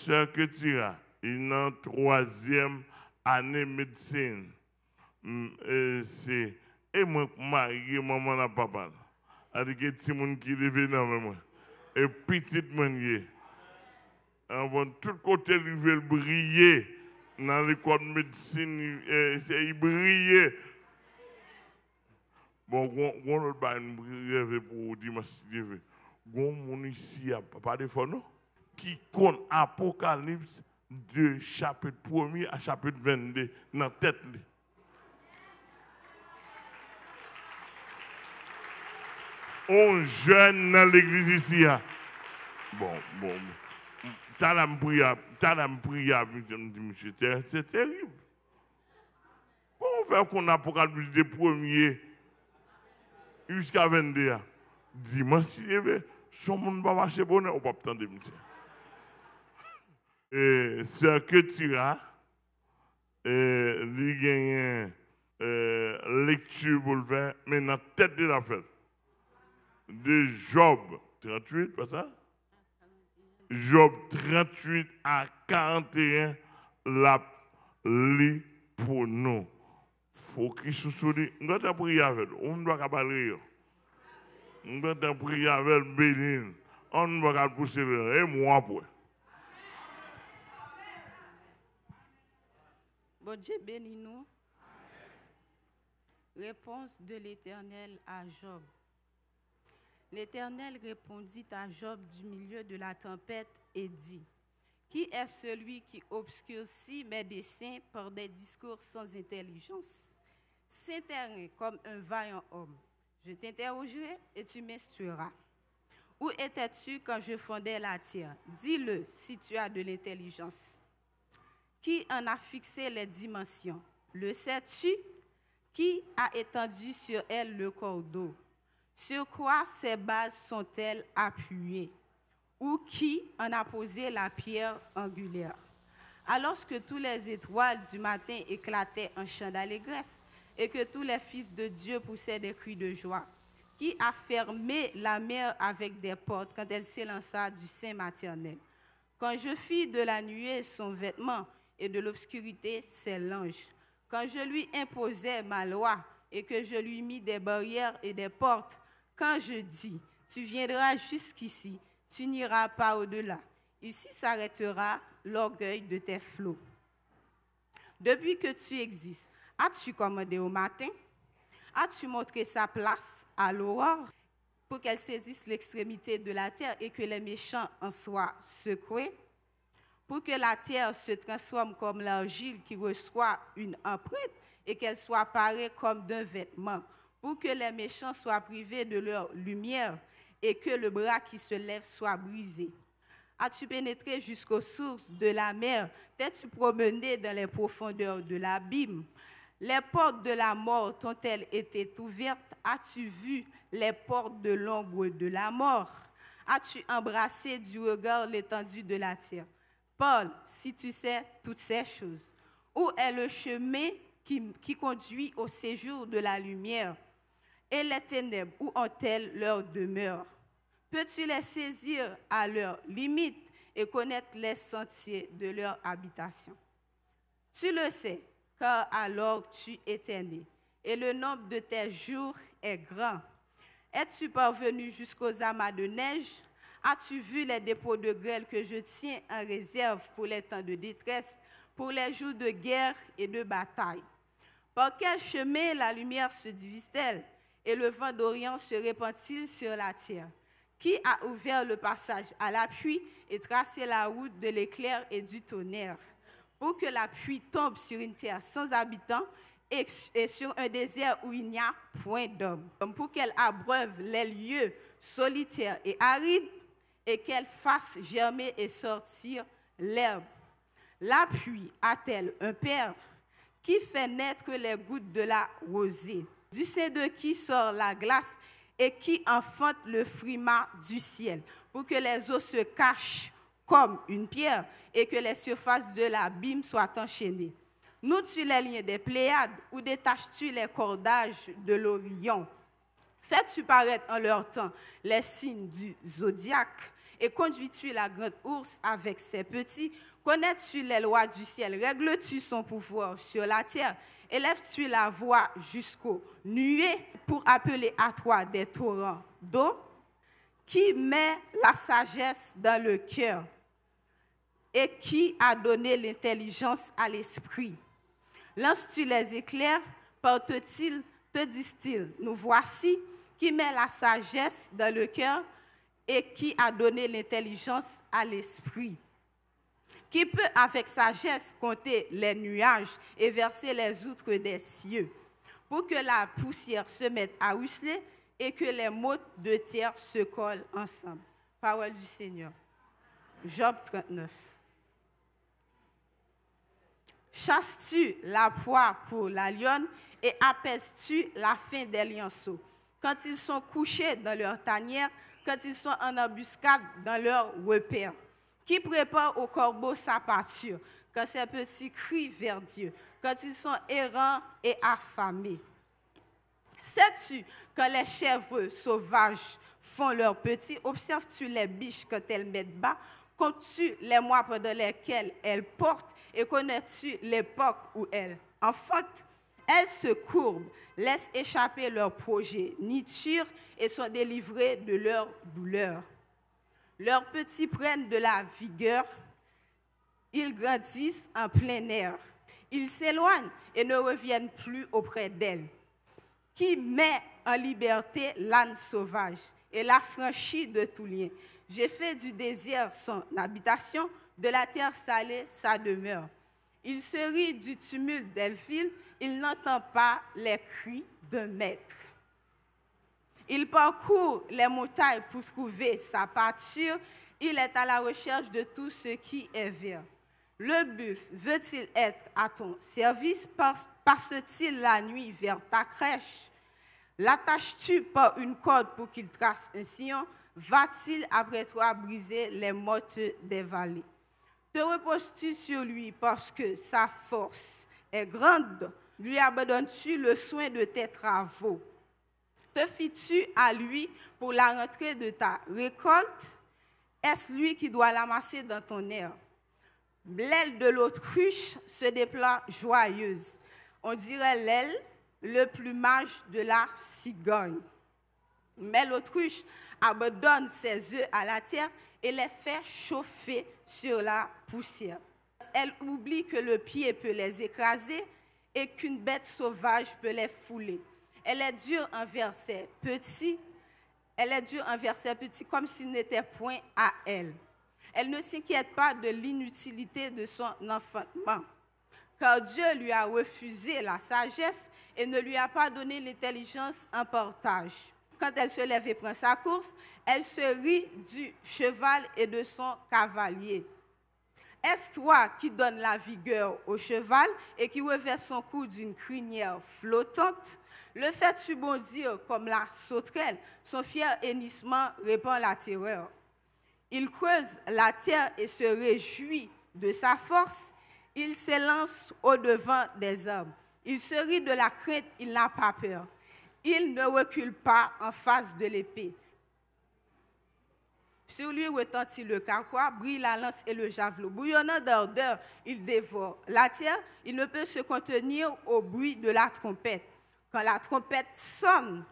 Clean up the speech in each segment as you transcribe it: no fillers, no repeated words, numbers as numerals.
Sœur Ketira, il est en 3e année médecine. Et moi, marié, maman et papa. Avec des petits gens qui vivent dans moi. Et petit monde. Bon, tout côté, il veut briller. Dans l'école de médecine, il brille. Bon, on ne va pas rêver pour dimanche. On ici, pas de fois, non? Qui compte Apocalypse de chapitre 1er à chapitre 22 dans la tête. On jeune dans l'église ici. Bon. T'as la prière, monsieur, c'est terrible. Comment faire qu'on a Apocalypse de 1er jusqu'à 22? Dimanche, si son monde va marcher bonheur, on va pas attendre, monsieur. Et Sœur Ketira, il gagne lecture pour le faire, mais dans la tête de la fête. De Job 38, pas ça? Job 38 à 41, la lit pour nous. Faut qu'il se soucie. Nous devons prier avec lui. On doit parler. On doit prier avec Bénin. On doit pousser et moi pour. Bon Dieu bénis nous. Réponse de l'Éternel à Job. L'Éternel répondit à Job du milieu de la tempête et dit: Qui est celui qui obscurcit mes desseins par des discours sans intelligence? S'intéresse comme un vaillant homme. Je t'interrogerai et tu m'instruiras. Où étais-tu quand je fondais la terre? Dis-le si tu as de l'intelligence. Qui en a fixé les dimensions? Le sais-tu? Qui a étendu sur elle le cordeau? Sur quoi ces bases sont-elles appuyées? Ou qui en a posé la pierre angulaire? Alors que tous les étoiles du matin éclataient en chant d'allégresse et que tous les fils de Dieu poussaient des cris de joie, qui a fermé la mer avec des portes quand elle s'élança du sein maternel? Quand je fis de la nuée son vêtement et de l'obscurité ses langes, quand je lui imposais ma loi et que je lui mis des barrières et des portes, quand je dis, tu viendras jusqu'ici, tu n'iras pas au-delà. Ici s'arrêtera l'orgueil de tes flots. Depuis que tu existes, as-tu commandé au matin? As-tu montré sa place à l'aurore pour qu'elle saisisse l'extrémité de la terre et que les méchants en soient secoués? Pour que la terre se transforme comme l'argile qui reçoit une empreinte et qu'elle soit parée comme d'un vêtement, pour que les méchants soient privés de leur lumière et que le bras qui se lève soit brisé. As-tu pénétré jusqu'aux sources de la mer? T'es-tu promené dans les profondeurs de l'abîme? Les portes de la mort t'ont-elles été ouvertes? As-tu vu les portes de l'ombre de la mort? As-tu embrassé du regard l'étendue de la terre? Paul, si tu sais toutes ces choses, où est le chemin qui conduit au séjour de la lumière? Et les ténèbres, où ont-elles leur demeure? Peux-tu les saisir à leur limite et connaître les sentiers de leur habitation? Tu le sais, car alors tu étais né, et le nombre de tes jours est grand. Es-tu parvenu jusqu'aux amas de neige? As-tu vu les dépôts de grêle que je tiens en réserve pour les temps de détresse, pour les jours de guerre et de bataille? Par quel chemin la lumière se divise-t-elle et le vent d'Orient se répand-il sur la terre? Qui a ouvert le passage à la pluie et tracé la route de l'éclair et du tonnerre, pour que la pluie tombe sur une terre sans habitants et sur un désert où il n'y a point d'homme, pour qu'elle abreuve les lieux solitaires et arides et qu'elle fasse germer et sortir l'herbe? La pluie a-t-elle un père qui fait naître les gouttes de la rosée, du sein de qui sort la glace et qui enfante le frimas du ciel, pour que les eaux se cachent comme une pierre et que les surfaces de l'abîme soient enchaînées? Noues-tu les liens des Pléiades ou détaches-tu les cordages de l'Orion? Fais-tu paraître en leur temps les signes du zodiaque Et conduis-tu la grande ours avec ses petits? Connais-tu les lois du ciel? Règles-tu son pouvoir sur la terre? Élèves-tu la voix jusqu'aux nuées pour appeler à toi des torrents d'eau? Qui met la sagesse dans le cœur et qui a donné l'intelligence à l'esprit? Lances-tu les éclairs? Te disent-ils, nous voici? Qui met la sagesse dans le cœur et qui a donné l'intelligence à l'esprit? Qui peut avec sagesse compter les nuages et verser les outres des cieux, pour que la poussière se mette à ruisseler et que les mottes de terre se collent ensemble? Parole du Seigneur. Job 39. Chasses-tu la proie pour la lionne et apaises-tu la faim des lionceaux? Quand ils sont couchés dans leur tanière, quand ils sont en embuscade dans leur repère? Qui prépare au corbeau sa pâture, quand ses petits crient vers Dieu, quand ils sont errants et affamés? Sais-tu quand les chèvres sauvages font leurs petits? Observes-tu les biches quand elles mettent bas? Comptes-tu les mois pendant lesquels elles portent? Et connais-tu l'époque où elles enfantent? Elles se courbent, laissent échapper leurs progénitures et sont délivrées de leur douleur. Leurs petits prennent de la vigueur, ils grandissent en plein air. Ils s'éloignent et ne reviennent plus auprès d'elles. Qui met en liberté l'âne sauvage et l'affranchit de tout lien? J'ai fait du désert son habitation, de la terre salée sa demeure. Il se rit du tumulte d'Elphile, il n'entend pas les cris d'un maître. Il parcourt les montagnes pour trouver sa pâture, il est à la recherche de tout ce qui est vert. Le buffle veut-il être à ton service? Passe-t-il la nuit vers ta crèche? L'attaches-tu par une corde pour qu'il trace un sillon? Va-t-il après toi briser les mottes des vallées? Te reposes-tu sur lui parce que sa force est grande? Lui abandonnes-tu le soin de tes travaux? Te fies-tu à lui pour la rentrée de ta récolte? Est-ce lui qui doit l'amasser dans ton air? L'aile de l'autruche se déploie joyeuse. On dirait l'aile, le plumage de la cigogne. Mais l'autruche abandonne ses œufs à la terre et les fait chauffer sur la poussière. Elle oublie que le pied peut les écraser et qu'une bête sauvage peut les fouler. Elle est dure envers ses petits, comme s'ils n'étaient point à elle. Elle ne s'inquiète pas de l'inutilité de son enfantement, car Dieu lui a refusé la sagesse et ne lui a pas donné l'intelligence en partage. Quand elle se lève et prend sa course, elle se rit du cheval et de son cavalier. Est-ce toi qui donnes la vigueur au cheval et qui revêt son cou d'une crinière flottante? Le fais-tu bondir comme la sauterelle? Son fier hennissement répand la terreur. Il creuse la terre et se réjouit de sa force. Il s'élance au-devant des hommes. Il se rit de la crainte, il n'a pas peur. Il ne recule pas en face de l'épée. Sur lui retentit le carquois, brille la lance et le javelot. Bouillonnant d'ardeur, il dévore la terre. Il ne peut se contenir au bruit de la trompette. Quand la trompette sonne,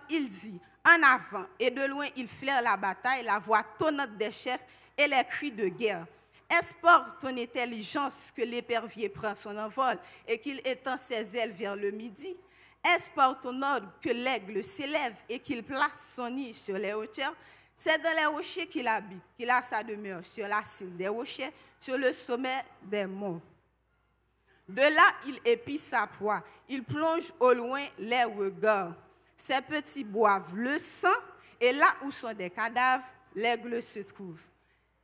il dit « En avant !» Et de loin, il flaire la bataille, la voix tonnante des chefs et les cris de guerre. Est-ce par ton intelligence que l'épervier prend son envol et qu'il étend ses ailes vers le midi? Est-ce par ton ordre que l'aigle s'élève et qu'il place son nid sur les hauteurs? C'est dans les rochers qu'il habite, qu'il a sa demeure, sur la cime des rochers, sur le sommet des monts. De là, il épie sa proie, il plonge au loin les regards. Ses petits boivent le sang, et là où sont des cadavres, l'aigle se trouve.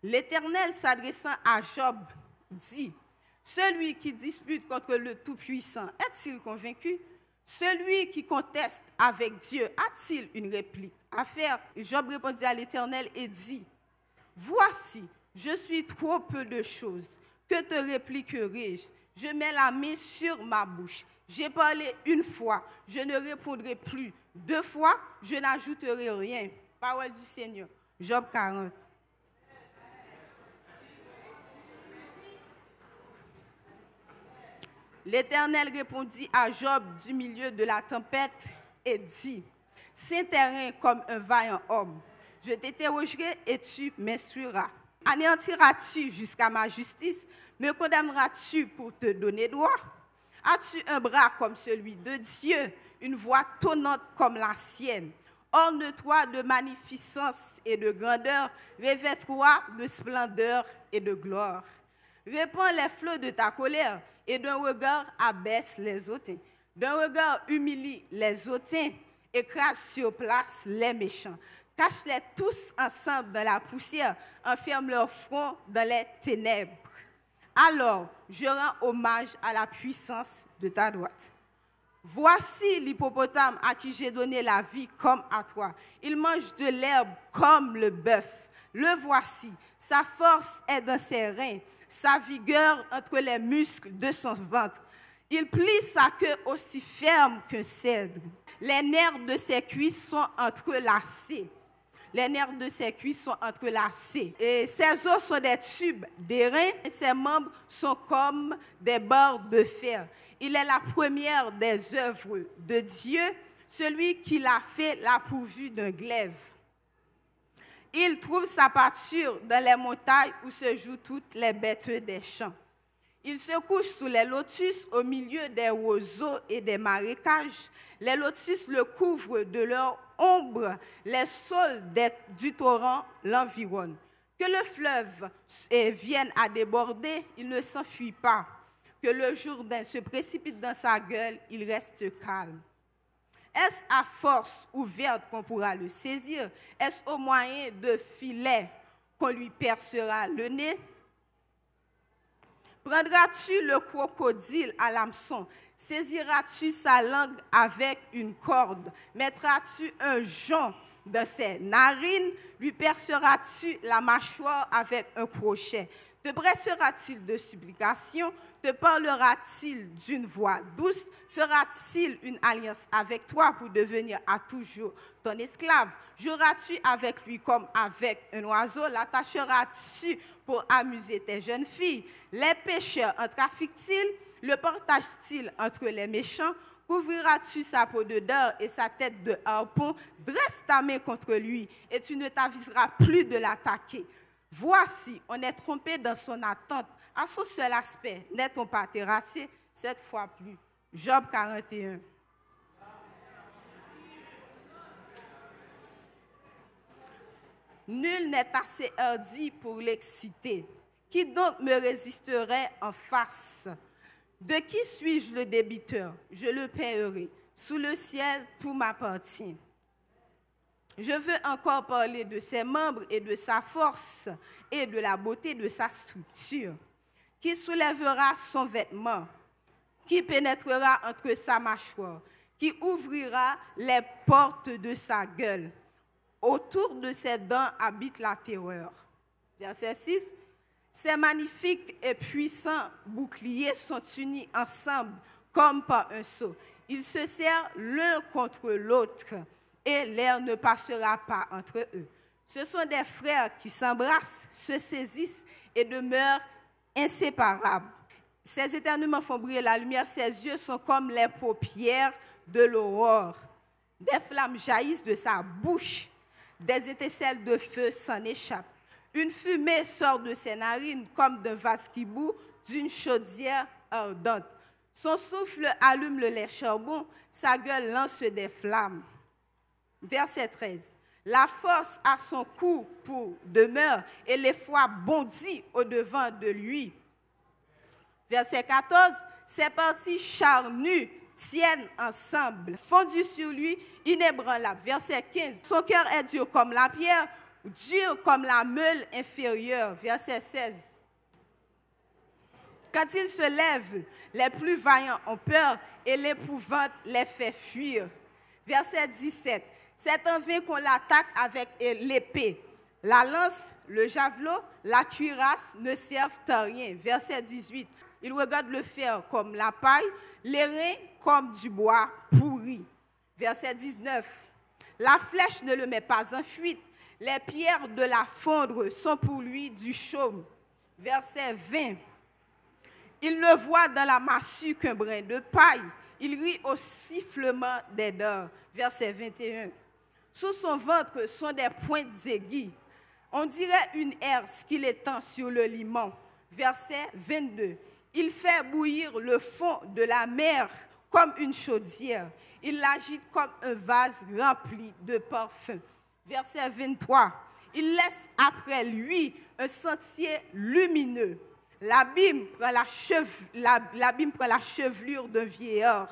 L'Éternel, s'adressant à Job, dit, « Celui qui dispute contre le Tout-Puissant, est-il convaincu? Celui qui conteste avec Dieu, a-t-il une réplique à faire? » Job répondit à l'Éternel et dit, « Voici, je suis trop peu de choses. Que te répliquerai-je? Je mets la main sur ma bouche. J'ai parlé une fois, je ne répondrai plus. 2 fois, je n'ajouterai rien. » Parole du Seigneur. Job 40. L'Éternel répondit à Job du milieu de la tempête et dit, « Saint terrain comme un vaillant homme, je t'interrogerai et tu m'instruiras. Anéantiras-tu jusqu'à ma justice? Me condamneras-tu pour te donner droit? As-tu un bras comme celui de Dieu, une voix tonnante comme la sienne? Orne-toi de magnificence et de grandeur, revêt-toi de splendeur et de gloire. Répands les flots de ta colère, et d'un regard abaisse les hautains. D'un regard humilie les hautains, écrase sur place les méchants. Cache-les tous ensemble dans la poussière, enferme leur front dans les ténèbres. Alors, je rends hommage à la puissance de ta droite. Voici l'hippopotame à qui j'ai donné la vie comme à toi. Il mange de l'herbe comme le bœuf. Le voici, sa force est dans ses reins, sa vigueur entre les muscles de son ventre. Il plie sa queue aussi ferme qu'un cèdre. Les nerfs de ses cuisses sont entrelacés. Les nerfs de ses cuisses sont entrelacés. Et ses os sont des tubes d'airain et ses membres sont comme des barres de fer. Il est la première des œuvres de Dieu. Celui qui l'a fait l'a pourvu d'un glaive. Il trouve sa pâture dans les montagnes où se jouent toutes les bêtes des champs. Il se couche sous les lotus au milieu des roseaux et des marécages. Les lotus le couvrent de leur ombre. Les saules du torrent l'environnent. Que le fleuve vienne à déborder, il ne s'enfuit pas. Que le Jourdain se précipite dans sa gueule, il reste calme. Est-ce à force ouverte qu'on pourra le saisir? Est-ce au moyen de filets qu'on lui percera le nez? Prendras-tu le crocodile à l'hameçon? Saisiras-tu sa langue avec une corde? Mettras-tu un jonc dans ses narines? Lui perceras-tu la mâchoire avec un crochet? Te pressera-t-il de supplication? Te parlera-t-il d'une voix douce? Fera-t-il une alliance avec toi pour devenir à toujours ton esclave? Joueras-tu avec lui comme avec un oiseau? L'attacheras-tu pour amuser tes jeunes filles? Les pécheurs en trafiquent-ils? Le partagent-ils entre les méchants? Couvriras-tu sa peau de dard et sa tête de harpon? Dresse ta main contre lui et tu ne t'aviseras plus de l'attaquer. Voici, on est trompé dans son attente. À son seul aspect, n'est-on pas terrassé? Cette fois plus. Job 41. Nul n'est assez hardi pour l'exciter. Qui donc me résisterait en face? De qui suis-je le débiteur? Je le paierai. Sous le ciel, tout m'appartient. Je veux encore parler de ses membres et de sa force et de la beauté de sa structure. Qui soulèvera son vêtement? Qui pénétrera entre sa mâchoire? Qui ouvrira les portes de sa gueule? Autour de ses dents habite la terreur. Verset 6. Ces magnifiques et puissants boucliers sont unis ensemble comme par un seau. Ils se serrent l'un contre l'autre et l'air ne passera pas entre eux. Ce sont des frères qui s'embrassent, se saisissent et demeurent inséparables. Ses éternuements font briller la lumière, ses yeux sont comme les paupières de l'aurore. Des flammes jaillissent de sa bouche, des étincelles de feu s'en échappent. Une fumée sort de ses narines comme d'un vase qui bout d'une chaudière ardente. Son souffle allume le lait charbon, sa gueule lance des flammes. Verset 13. La force a son cou pour demeure et l'effroi bondit au-devant de lui. Verset 14. Ses parties charnues tiennent ensemble, fondues sur lui, inébranlables. Verset 15. Son cœur est dur comme la pierre, dur comme la meule inférieure. Verset 16. Quand il se lève, les plus vaillants ont peur et l'épouvante les fait fuir. Verset 17. C'est en vain qu'on l'attaque avec l'épée. La lance, le javelot, la cuirasse ne servent à rien. Verset 18. Il regarde le fer comme la paille, les reins comme du bois pourri. Verset 19. La flèche ne le met pas en fuite. Les pierres de la fondre sont pour lui du chaume. Verset 20. Il ne voit dans la massue qu'un brin de paille. Il rit au sifflement des dards. Verset 21. Sous son ventre sont des pointes aiguës. On dirait une herse qu'il étend sur le limon. Verset 22. Il fait bouillir le fond de la mer comme une chaudière. Il l'agite comme un vase rempli de parfums. Verset 23. Il laisse après lui un sentier lumineux. L'abîme prend la chevelure d'un vieillard.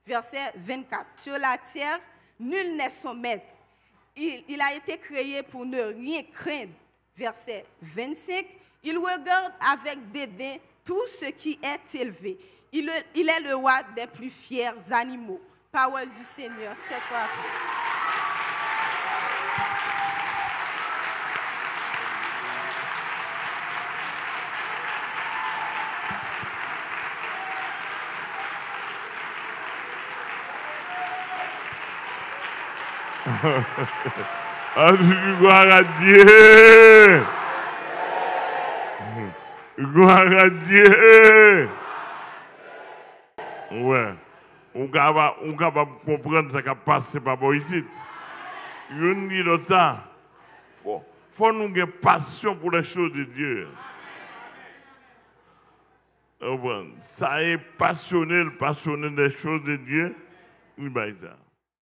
Verset 24. Sur la terre, nul n'est son maître. Il a été créé pour ne rien craindre. Verset 25. Il regarde avec dédain tout ce qui est élevé. Il est le roi des plus fiers animaux. Parole du Seigneur, cette fois. Gloire à Dieu. Gloire à Dieu. Ouais. On est capable de comprendre ce qui a passé par ici. On dit ça. Faut nous avoir passion pour les choses de Dieu. Ça est passionné des choses de Dieu.